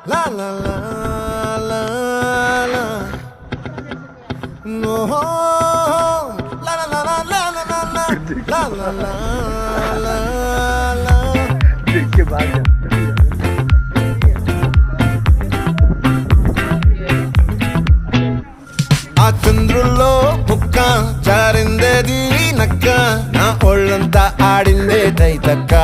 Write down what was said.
La la la la la. No. La la la la la la la la. La la la la la. देखिए बात ఆ చంద్రుల్లో ముక్క జారిందేది నక్క నా ఒళ్ళంతా ఆడిందే తైతక్క